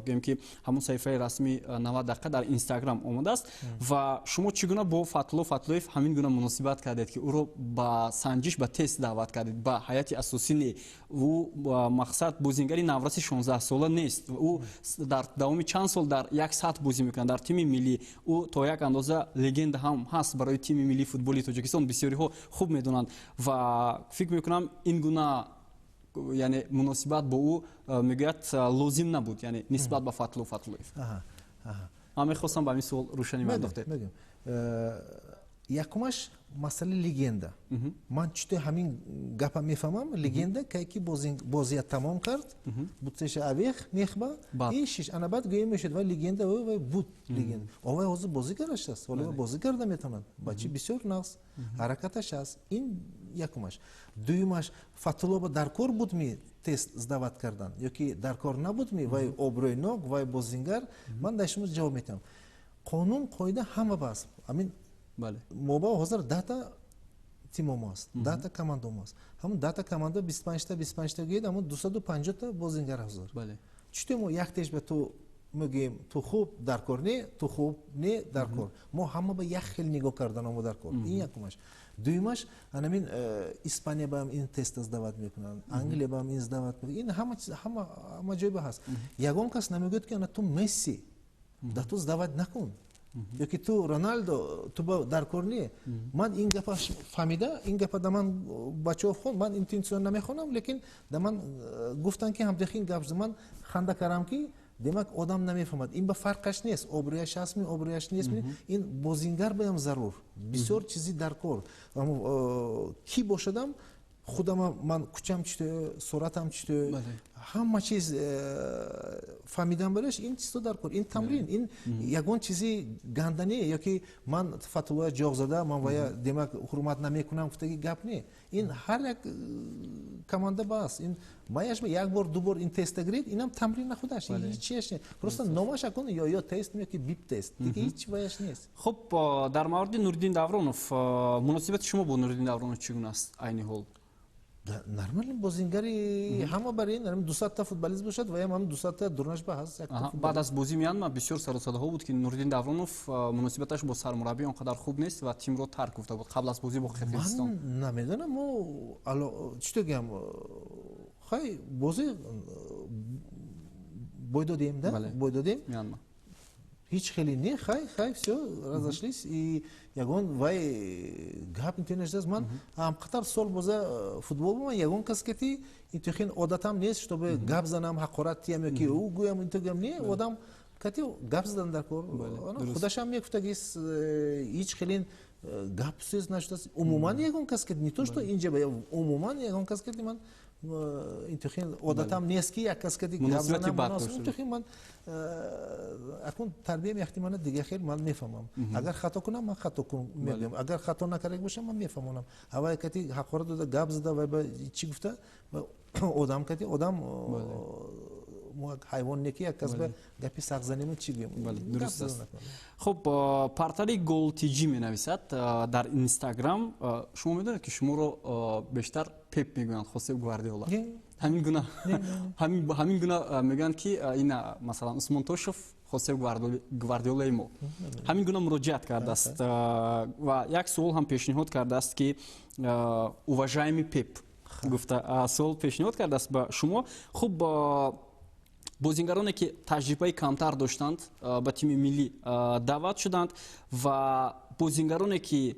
гӯем ки ҳамон саҳифаи расми 90 дақиқа дар Инстаграм омадааст ва шумо чӣ гуна бо Фатулоев ҳамин гуна муносибат кардед ки ӯро ба санҷиш ба тест даъват кардед, ба ҳайати асосӣ не. ӯ мақсад бозингари навраси 16 сола нест. ӯ дар давоми чанд сол дар як сатҳ бозӣ мекунад дар тими миллӣ. ӯ то як андоза легенда ҳам ҳаст барои тими миллии футболи Тоҷикистон. Бисёриҳо хуб медонанд ва фикр мекунам ин гуна яъне муносибат бо ӯ мегӯяд лозим набуд, яъне нисбат ба Фатулоев. ман мехостам ба ҳамин савол рӯшанӣ меандохтед. Якумаш масъалаи легенда. Ман чуто ҳамин гапа мефаҳмам. Легенда кай ки бозия тамом кард, будтеша авех мехба, ин шиш ана баъд гӯем мешуд вай легенда вай буд легенда. Овай ҳозир бозигар аст, ҳоло бозигар наметавонад. Бачи бисёр нағз, ҳаракаташ аст. Ин якумаш. Дуюмаш Фатулоба дар кор будми тест сдават кардан, ёки дар кор набудми вай обрӯйнок, вай бозингар, ман дар шумо ҷавоб метавам. Қонун қоида ҳама бас. Амин мобо ҳозир дата тимомо аст, дата командомо аст. Ҳамон дата команда 25 та гӯед, ҳамон 250 та бозингар ҳозир. Чуто мо як теш ба ту мегӯем ту хуб дар кор не, ту хуб не дар кор. Мо ҳама ба як хел нигоҳ карданомо дар кор. Ин якумаш. Дуюмаш анамин Испания ба ин тест сдават мекунанд, Англия ба ин сдават мекунанд. Ин ҳама ҷой ба ҳаст. Ягон кас намегӯяд ки ана ту Месси да ту сдават накун. Ёки ту Роналдо ту дар кор не. Ман ин гапа фаҳмида, ин гапа да ман бачаҳо хон, ман интенсион намехонам, лекин да ман гуфтанд ки ҳамдехин гап ман ханда кардам ки демак одам намефаҳмад. Ин ба фарқаш нест, обрӯяш ҳастми, обрӯяш нестми. Ин бозингар баям зарур. Бисёр чизи дар кор. Ки бошадам худам ман кучам чито, суратам чито, ҳама чиз фаҳмидам бараш ин чизо дар кор. Ин тамрин, ин ягон чизи ганда не, ёки ман Фатулоя ҷоғ зада, ман вая демак ҳурмат намекунам гуфтаги гап не. Ин ҳар як команда бас. Ин маяш як бор ду бор ин теста гиред, инам тамрин на худаш. Ҳеҷ чиаш не. Просто номаш акун ё тест ёки бип тест. Дига ҳеҷ ваяш нест. Хуб, дар мавриди Нуриддин Давронов, муносибати шумо бо Нуриддин Давронов чӣ гуна аст айни ҳол? Нормально бозингари ҳама барои 200 та футболист бошад ва ҳам 200 та дурнаш ба ҳаст. Баъд аз бозӣ миянма бисёр саросадаҳо буд ки Нуриддин Давронов муносибаташ бо сармураббӣ он қадар хуб нест ва тимро тарк гуфта буд қабл аз бозӣ бо Қирғизистон. Ман намедонам, мо чӣ дегӯям, хай бозӣ бой додем, да? Бой додем. Ҳеҷ хеле не, хай всё разошлись и ягон вай гап интенашдас ман ҳамқатар сол боза футбол буман ягон кас кати интохин одатам нест, чтобы гап занам ҳақорат тиям ёки ӯ гӯям интогам не, одам кати гап задан дар кор. Худашам мекуфтагис ҳеҷ хеле гап сӯз нашудааст. Умуман ягон кас кати не то что инҷа ба умуман ягон кас кати ман این تو خیلی عادتم نیست که یک کس که دیگه مناسبتی بد این تو خیلی من اکنون تربیت احتمالاً دیگه خیلی من میفهمم اگر خطا کنم من خطا کنم میگم اگر خطا نکرده باشم من میفهمم اول کتی حقارت داده گاب زده و چی گفته آدم کتی آدم مو حیوان نکی یک کس به گپی سخزنی من چی بگم درست است. خب پارتری گل تیجی می نویسد در اینستاگرام. شما میدونید که شما رو بیشتر پپ میگویند خوسه گواردیولا. همین گونه میگن که این مثلا اسمون توشف خوسه گواردیولا ایمو همین گونه مراجعت کرده است و یک سوال هم پیشنهاد کرده است که уважаемый پپ گفته سوال پیشنهاد کرده است به شما. خب بازیگرانی که تجربه کمتر داشتند به تیم ملی دعوت شدند و بازیگرانی که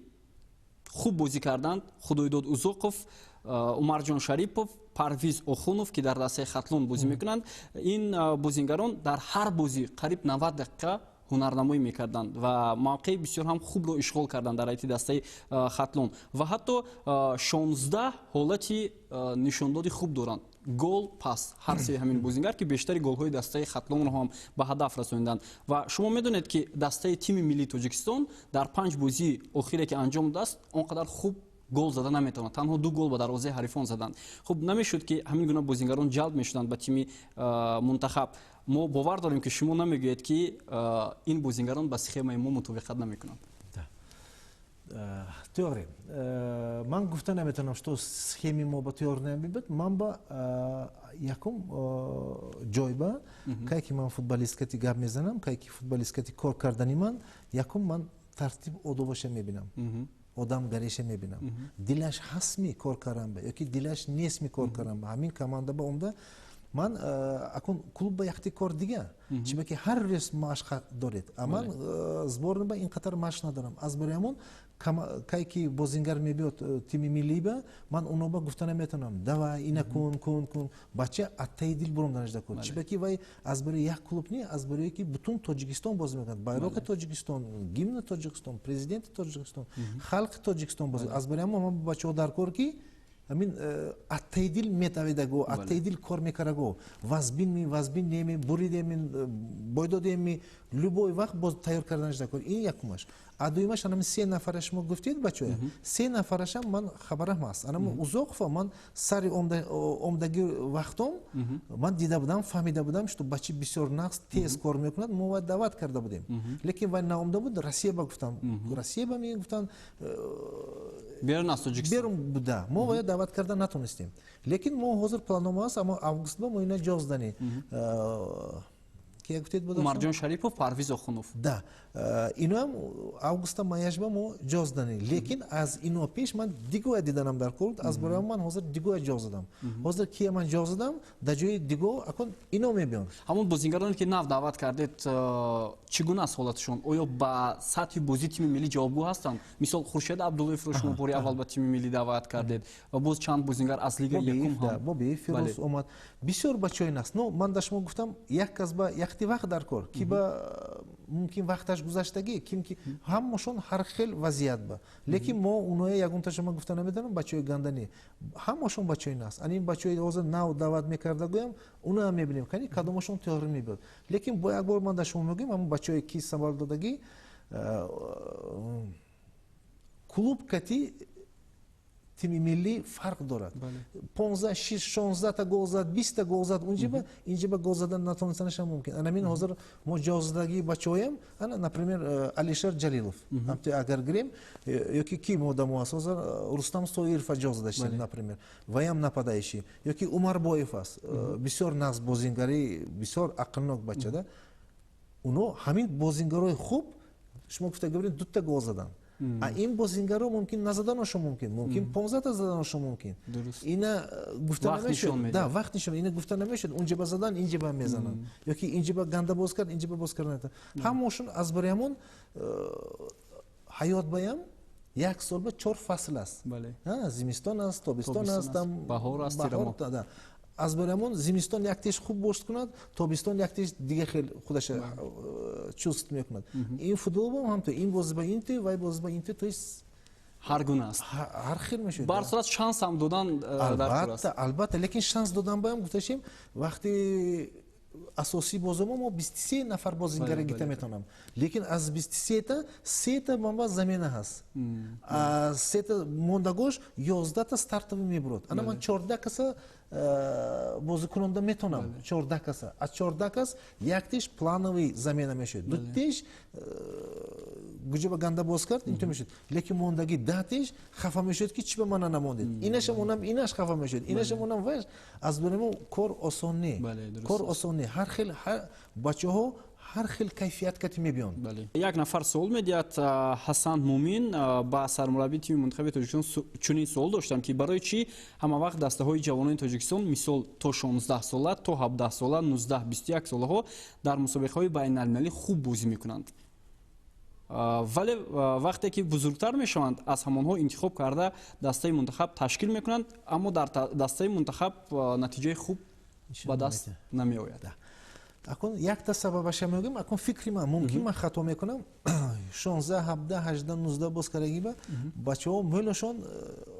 خوب بازی کردند خدایداد اوزوقوف، عمرجان شریپов، پرویز اوخونов که در دسته خطلون بازی میکنند، این بازیگران در هر بازی قریب 90 دقیقه هنرنمایی میکردند و موقع بسیار هم خوب رو اشغال کردند در ایت دسته خطلون و حتی 16 حالتی نشاندادی خوب دارند. گل پاس هر سه همین بازیگر که بیشتری گل های دسته خطلون رو هم به هدف رسوندند و شما میدونید که دسته تیم ملی تاجیکستان در 5 بازی اخیری که انجام داد اونقدر خوب گل زده نمیتونه، تنها 2 گل به دروازه حریفان زدند. خب نمیشد که همین گونه بازیگران جلب میشدند به تیم منتخب. ما باور داریم که شما نمیگویید که این بازیگران به سخمه ما مطابقت نمیکنند. توری من گفته نمیتونم що схеме ما با تیار نمیبود. من با یکم جای با که من فوتبالیست کتی گپ میزنم که فوتبالیست کتی کار کردنی من یکم من ترتیب آدابش میبینم، آدم گریش میبینم، دلش هست می کار کردن با یکی دلش نیست می کار کردن با همین کمانده با عمده من اکن کلوب با یختی کار دیگه چی که هر روز ماش دارید اما زبان با این قطر ماش ندارم از برایمون که بازیگر میبود تیم ملی با من اونو با گفتن نمیتونم دوا اینا کن بچه اتای دل برام دانش دکن چی که وای از برای یک کلوب نی از برای که بتون تاجیکستان بازی میکنند، بایراق تاجیکستان، گیمن تاجیکستان، پرزیدنت تاجیکستان، خلق تاجیکستان بازی از برای ما بچه ها در کار کی همین اتای دل میتویده گو اتای دل کار میکره گو وزبین نیمی بریده می بایداده می لبوی وقت باز تیار کردنش دکن این یکمش. ادویمش همین 3 نفرش ما گفتید بچه 3 نفرش هم من خبرم هست. انا اوزوقف من سری عمدگی وقتم من دیده بودم فهمیده بودم що بچه بسیار نقص تیز کار میکند ما دعوت کرده بودیم لیکن وای ناامده بود روسیه با گفتم روسیه با می گفتن بیرون از تاجیکستان بیرون بوده ما وای دعوت کرده نتونستیم لیکن ما حاضر پلانمون هست اما август با ما اینا جاز دانی که گفتید بود عمرجان شریپов پرویز اوخونов да اینو هم август مایش با ما جاز دانی لیکن از اینو پیش من دیگه دیدنم در کورد از برای من حاضر دیگه جاز دادم حاضر کی من جاز دادم در جای دیگه اکن اینو میبینم. همون بازیگرانی که نو دعوت کردید چگونه است حالتشون؟ آیا با سطح بازی تیم ملی جوابگو هستند؟ مثال خورشید عبداللهیف رو شما باری اول به تیم ملی دعوت کردید و باز چند بازیگر از لیگ یکم هم بابی فیروز اومد بسیار بچه‌ای نست. نو من داشتم گفتم یک کس با یختی وقت در کار کی با ممکن وقتش گذشتگی کیم که همشون هر خیل وضعیت با لیکن ما اونها یگون تا شما گفتن نمیدونم بچه‌ای گندنی همشون بچه‌ای نست. این بچه‌ای روز نو دعوت میکرده گویم اونا هم میبینیم کنی کدومشون تئوری میبود لیکن با یک بار من داشتم میگم اما بچه‌ای کی سوال دادگی کلوب کتی تیم ملی فرق دارد 15 6 16 تا گل زد 20 تا گل زد اینجا با گل زدن نتونستنش هم ممکن. انا من حاضر مجازدگی بچه‌ایم انا например алишер جلیلوف هم اگر گریم یکی کی مودم واسه رستم стоиров جاز داشت например ویم نپادایشی یکی عمر بویف است بسیار ناز بازیگری بسیار عقلناک بچه ده اونو همین بازیگرای خوب شما گفته گفتید 2 تا گل زدن این بازیگرا ممکن نزدنشون ممکن 15 تا زدنشون ممکن اینا گفته نمیشد ده وقت نشون اینا گفته نمیشد اونجا بزدن اینجا با میزنن یا که اینجا با گنده باز کرد اینجا با باز کردن همشون از برایمون حیات بایم یک سال به 4 فصل است ها زمستان است تابستان است بهار است از برامون زمستان یک تیش خوب باشد کند تابستان یک تیش دیگه خیلی خودش چوست میکند. این فوتبال هم تو این باز با این تو وای باز با این تو ҳар гуна аст. ҳар хел мешуд. бар сурат шанс ҳам додан дар кор аст. албатта, лекин шанс додан бо ҳам гуфташем вақти асосии бозима мо 23 нафар бозингара гита метавонам. Лекин аз 23 та 3 та манба замина ҳаст. аз 3 та мондагош 11 та стартови мебурад. ана ман 14 каса бозикунанда метавонам. 14 каса. аз 14 кас яктеш планови замина мешуд. дутеш гуҷаба ганда боз кард, инто мешуд. Лекин мондаги 10 теш хафа мешуд ки чӣ ба мана намондед. Инашам онам инаш хафа мешуд. Инашам онам ваш. аз бонемо кор осон не. Кор осон не. ҳар хел бачаҳо ҳар хел кайфият кати мебиён. Як нафар суол медиҳад Ҳасан Мумин ба сармураббии тими мунтахаби Тоҷикистон чунин суол доштам ки барои чӣ ҳамавақт дастаҳои ҷавонони Тоҷикистон мисол то 16 сола, то 17 сола, 19, 21 солаҳо дар мусобиқаҳои байналмилалӣ хуб бозӣ мекунанд. вале вақте ки бузургтар мешаванд аз ҳамонҳо интихоб карда дастаи мунтахаб ташкил мекунанд, аммо дар дастаи мунтахаб натиҷаи хуб ба даст намеояд. акун якта сабабаша мегӯям, акун фикри ман мумкин ман хато мекунам 16, 17, 18, 19 боз кардаги бачаҳо мӯлашон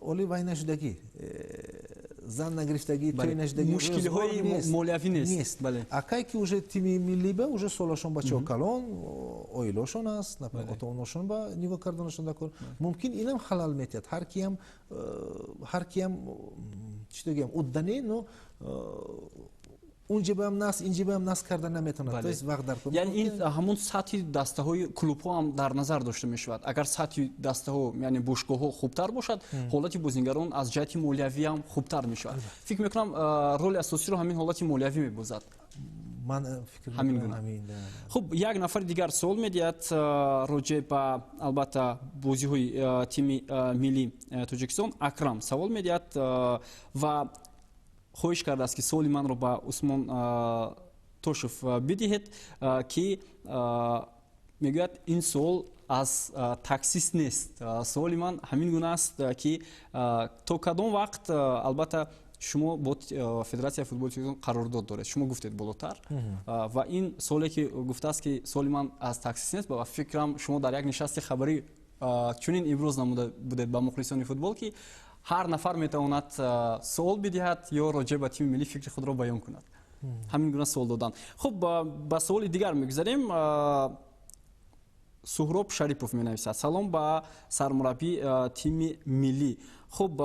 оли вай нашудагӣ зан нагирифтагӣ той нашудагӣ мушкилиҳои молиявӣ нест. акай ки уже тими миллӣ ба уже солашон бачаҳо калон оилашон аст, ото-онашон ба нигоҳ карданашон дакор. Мумкин инам халал метиҳад. ҳар киам чӣ дагӯям уддане, но унҷиба ҳам наст, инҷиба ҳам наст карда наметавонад. То есть вақт дар кор. Яъни ин ҳамон сатҳи дастаҳои клубҳо ҳам дар назар дошта мешавад. Агар сатҳи дастаҳо, яъни бошгоҳҳо хубтар бошад, ҳолати бозингарон аз ҷиҳати молиявӣ ҳам хубтар мешавад. Фикр мекунам роли асосиро ҳамин ҳолати молиявӣ мебозад. ман фикр ҳамин гуна. Хуб, як нафари дигар суол медиҳад роҷеъ ба албатта бозиҳои тими миллии Тоҷикистон. Акрам савол медиҳад ва хоҳиш кардааст ки суоли манро ба Усмон Тошев бидиҳед, ки мегӯяд ин суол аз таксист нест. Суоли ман ҳамин гуна аст ки то кадом вақт албатта шумо бо Федератсияи футболи Тоҷикистон қарордод доред. Шумо гуфтед болотар ва ин суоле ки гуфтааст ки суоли ман аз таксист нест, ба фикрам шумо дар як нишасти хабарӣ чунин иброз намуда будед ба мухлисони футбол ки ҳар нафар метавонад суол бидиҳад ё роҷеъ ба тими миллӣ фикри худро баён кунад. ҳамин гуна суол додан. Хуб, ба суоли дигар мегузарем. Суҳроб Шарипов менависад. Салом ба сармураббии тими миллӣ. Хуб,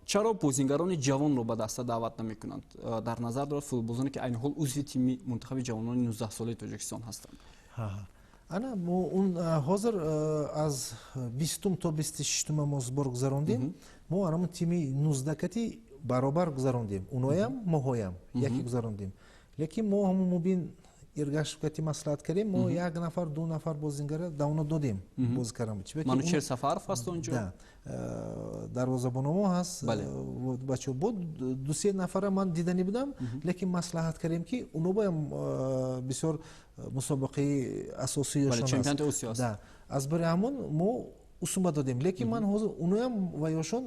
чаро бозингарони ҷавонро ба даста даъват намекунанд? Дар назар дорад футболзоне ки айни ҳол узви тими мунтахаби ҷавонони 19 солаи Тоҷикистон ҳастанд. ана мо ҳозир аз 20 то 26 мо сбор гузарондем. мо анамон тими 19 кати баробар гузарондем. Уноям моҳоям яке гузарондем. Лекин мо ҳамон мубин иргашкати маслиҳат кардем. Мо як нафар, ду нафар бозингара давно додем боз кардам. Манучер Сафаров ҳаст онҷо. Да. дарвозабономо ҳаст. бачаҳо бо 2-3 нафара ман дидани будам, лекин маслиҳат кардем ки уно боям бисёр мусобиқаи асосиёшон аст. Чемпионати Осиё аст. Да. аз бари ҳамон мо усума додем. Лекин ман ҳозир уноям ваёшон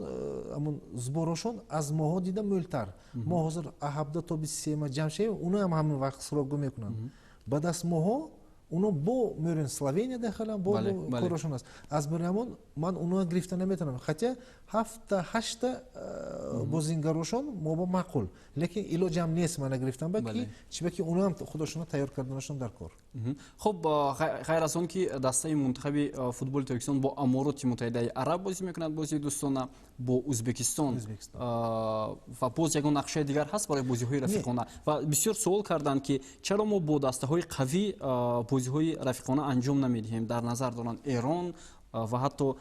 ҳамон зборошон аз моҳо дида мӯлтар. мо ҳозир 17 то 23 ма ҷамъ шавем, уноям ҳамин вақт срокгӯ мекунанд. баъд аз моҳо уно бо мёрен Словения дахалан бо корошон аст. аз бари ҳамон ман уно гирифта наметавонам. хотя 7-8 бозингарошон мо ба маъқул. лекин илоҷам нест мана гирифтам ба ки чиба ки уноам худошона тайёр карданашон дар кор. Хуб, ғайр аз он ки дастаи мунтахаби футболи Тоҷикистон бо Амороти Муттаҳидаи Араб бозӣ мекунад, бозии дӯстона бо Узбекистон ва боз ягон нақшаи дигар ҳаст барои бозиҳои рафиқона. ва бисёр суол карданд ки чаро мо бо дастаҳои қавӣ бозиҳои рафиқона анҷом намедиҳем. дар назар доранд Эрон ва ҳатто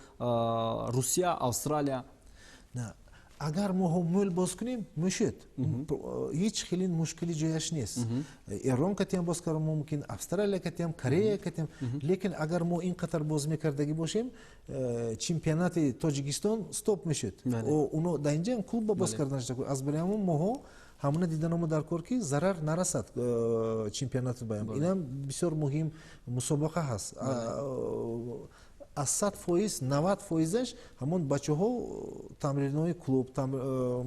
Русия, Австралия. агар моҳо мӯл боз кунем мешуд. ҳеҷ хеле мушкили ҷояш нест. Эрон катиам боз кардан мумкин, Австралия катиам, Корея катиам. лекин агар мо ин қадар боз мекардаги бошем, чемпионати Тоҷикистон стоп мешуд. уно дар инҷа клубба боз карданаш дакор. аз бари ҳамон моҳо ҳамона диданомо дар кор ки зарар нарасад чемпионати баён. инам бисёр муҳим мусобиқа ҳаст. аз 100%, 90%аш ҳамон бачаҳо тамринои клуб,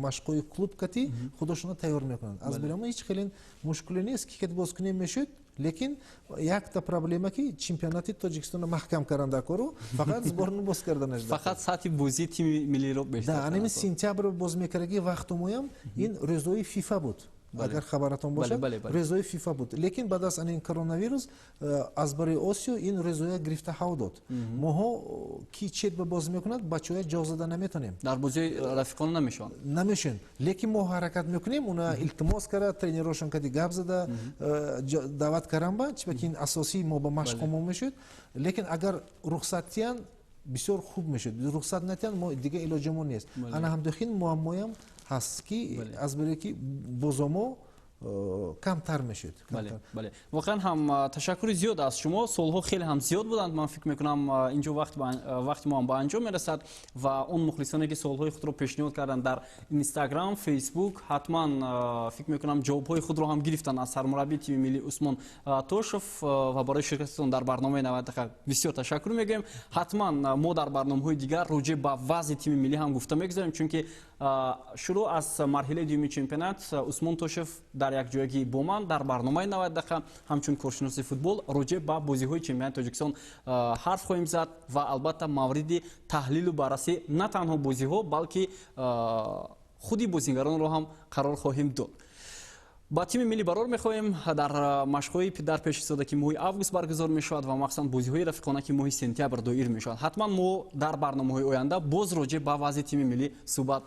машқои клуб кати худошона тайёр мекунанд. аз бари ҳамон ҳеҷ хеле мушкиле нест ки кати боз кунем мешуд. лекин якта проблема ки чемпионати Тоҷикистона маҳкам кардан кору фақат сборну боз карданаш фақат сатҳи бозии тими миллиро бештар да анеми сентябр боз мекардаги вақтумоям ин рӯзои фифа буд агар хабаратон бошад рӯзои фифа буд лекин баъд аз ин коронавирус аз барои осиё ин рӯзоя гирифта ҳав дод моҳо ки чет ба боз мекунад бачаҳоя ҷо зада наметонем дар бозии рафиқона намешон лекин мо ҳаракат мекунем уна илтимос кара тренерошон кади гап зада даъват каранба чиба ин асосии мо ба машқо мо мешуд лекин агар рухсатиян бисёр хуб мешуд рухсат натиян мо дига илоҷамо нест ана ҳамдохин муаммоям ҳаст ки аз барое ки бозомо камтар мешуд. бале воқеан ҳам ташаккури зиёд аз шумо солҳо хеле ҳам зиёд буданд ман фикр мекунам инҷо вақти мо ҳам ба анҷом мерасад ва он мухлисоне ки солҳои худро пешниҳод карданд дар инстаграм фейсбук ҳатман фикр мекунам ҷавобҳои худро ҳам гирифтанд аз сармураббии тими миллии Усмон Тошев ва барои ширкататон дар барномаи 90 дақиқа бисёр ташаккур мегӯем. ҳатман мо дар барномаҳои дигар роҷеъ ба вазъи тими миллӣ ҳам гуфта мегузарем чунки шуруъ аз марҳилаи дуюми чемпионат Усмон Тошев дар якҷоягӣ бо ман дар барномаи 90 дақиқа ҳамчун коршиноси футбол роҷеъ ба бозиҳои чемпионати Тоҷикистон ҳарф хоҳем зад ва албатта мавриди таҳлилу баррасӣ на танҳо бозиҳо балки худи бозигаронро ҳам қарор хоҳем дод. ба тими миллӣ барор мехоҳем дар машқҳои дар пешистода ки моҳи август баргузор мешавад ва махсусан бозиҳои рафиқона ки моҳи сентябр доир мешавад. ҳатман мо дар барномаҳои оянда боз роҷеъ ба вазъи тими миллӣ суҳбат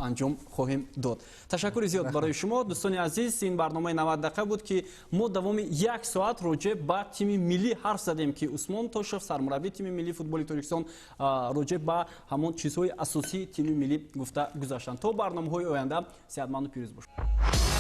анҷом хоҳем дод. Ташаккури зиёд барои шумо дӯстони азиз. Ин барномаи 90 дақиқа буд ки мо давоми 1 соат роҷеъ ба тими миллӣ ҳарф задем ки Усмон Тошев сармураббии тими миллии футболи Тоҷикистон роҷеъ ба ҳамон чизҳои асосии тими миллӣ гуфта гузаштанд. То барномаҳои оянда сеҳатманду пирӯз бошед.